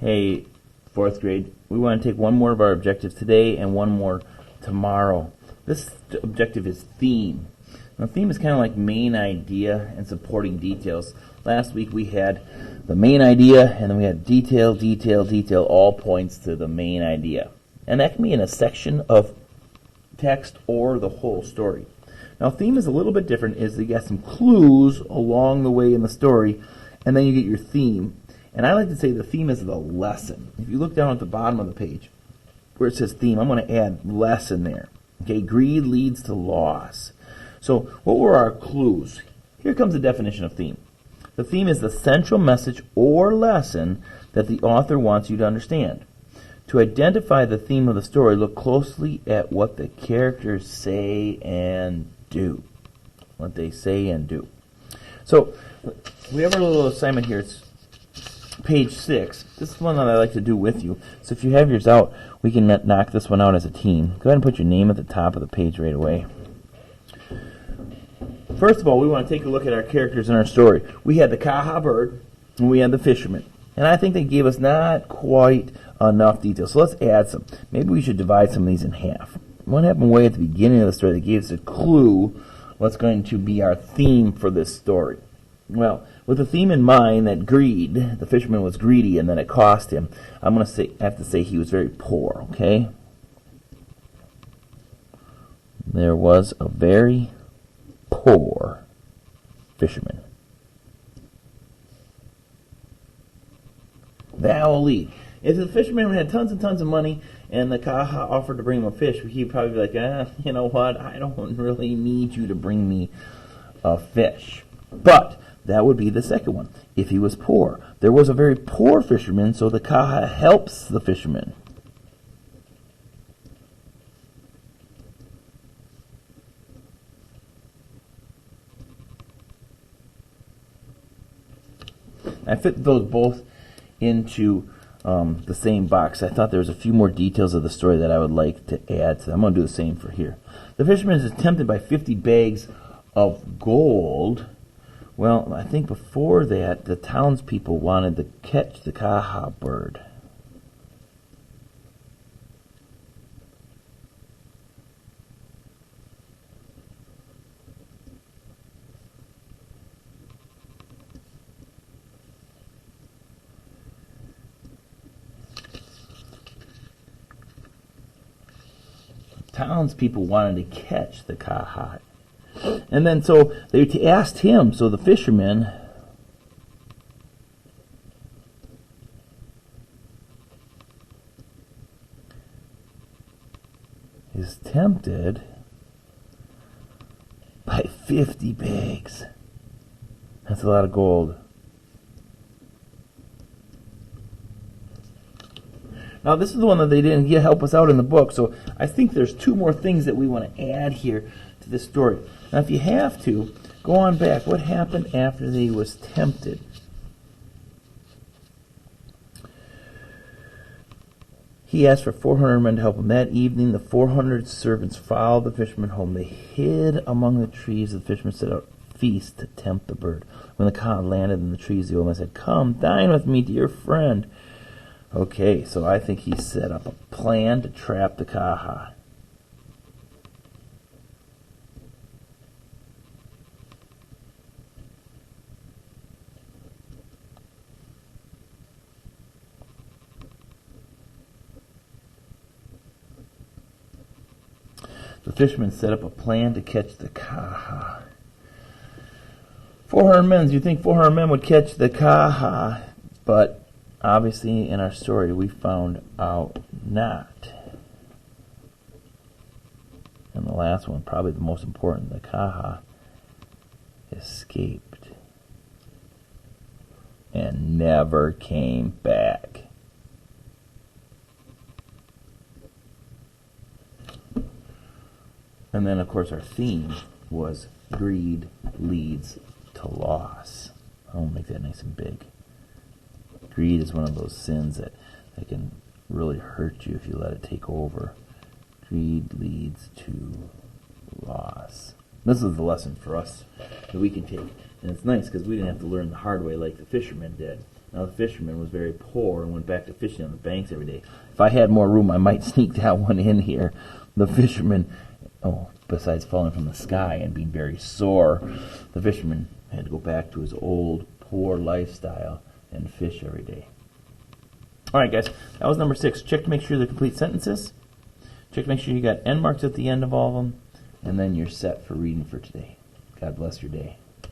Hey, fourth grade, we want to take one more of our objectives today and one more tomorrow. This objective is theme. Now, theme is kind of like main idea and supporting details. Last week we had the main idea, and then we had detail, detail, detail, all points to the main idea. And that can be in a section of text or the whole story. Now, theme is a little bit different, is you got some clues along the way in the story, and then you get your theme. And I like to say the theme is the lesson. If you look down at the bottom of the page where it says theme, I'm going to add lesson there. Okay, greed leads to loss. So what were our clues? Here comes the definition of theme. The theme is the central message or lesson that the author wants you to understand. To identify the theme of the story, look closely at what the characters say and do. What they say and do. So we have our little assignment here. It's page 6. This is one that I like to do with you. So if you have yours out, we can knock this one out as a team. Go ahead and put your name at the top of the page right away. First of all, we want to take a look at our characters in our story. We had the Kaha bird, and we had the fisherman. And I think they gave us not quite enough detail. So let's add some. Maybe we should divide some of these in half. What happened way at the beginning of the story that gave us a clue what's going to be our theme for this story? Well, with the theme in mind that greed, the fisherman was greedy and then it cost him, I'm going to have to say he was very poor, okay? There was a very poor fisherman. That will lead. If the fisherman had tons and tons of money and the Kaha offered to bring him a fish, he'd probably be like, you know what, I don't really need you to bring me a fish. But that would be the second one. If he was poor. There was a very poor fisherman, so the Kaha helps the fisherman. I fit those both into the same box. I thought there was a few more details of the story that I would like to add to them. I'm going to do the same for here. The fisherman is tempted by 50 bags of gold. Well, I think before that, the townspeople wanted to catch the Kaha bird. Townspeople wanted to catch the Kaha. And then so they asked him, so the fisherman is tempted by 50 bags. That's a lot of gold. Now this is the one that they didn't help us out in the book, so I think there's two more things that we want to add here to this story. Now if you have to, go on back. What happened after he was tempted? He asked for 400 men to help him. That evening, the 400 servants followed the fisherman home. They hid among the trees. The fisherman set out a feast to tempt the bird. When the Kaha landed in the trees, the old man said, "Come, dine with me, dear friend." Okay, so I think he set up a plan to trap the Kaha. The fisherman set up a plan to catch the Kaha. 400 men. Do you think 400 men would catch the Kaha? But obviously in our story we found out not. And the last one, probably the most important, the Kaha escaped and never came back. And then, of course, our theme was greed leads to loss. I'll make that nice and big. Greed is one of those sins that can really hurt you if you let it take over. Greed leads to loss. This is the lesson for us that we can take. And it's nice because we didn't have to learn the hard way like the fishermen did. Now the fisherman was very poor and went back to fishing on the banks every day. If I had more room, I might sneak that one in here. The fisherman, besides falling from the sky and being very sore, the fisherman had to go back to his old, poor lifestyle and fish every day. All right, guys, that was number 6. Check to make sure they're complete sentences. Check to make sure you got end marks at the end of all of them. And then you're set for reading for today. God bless your day.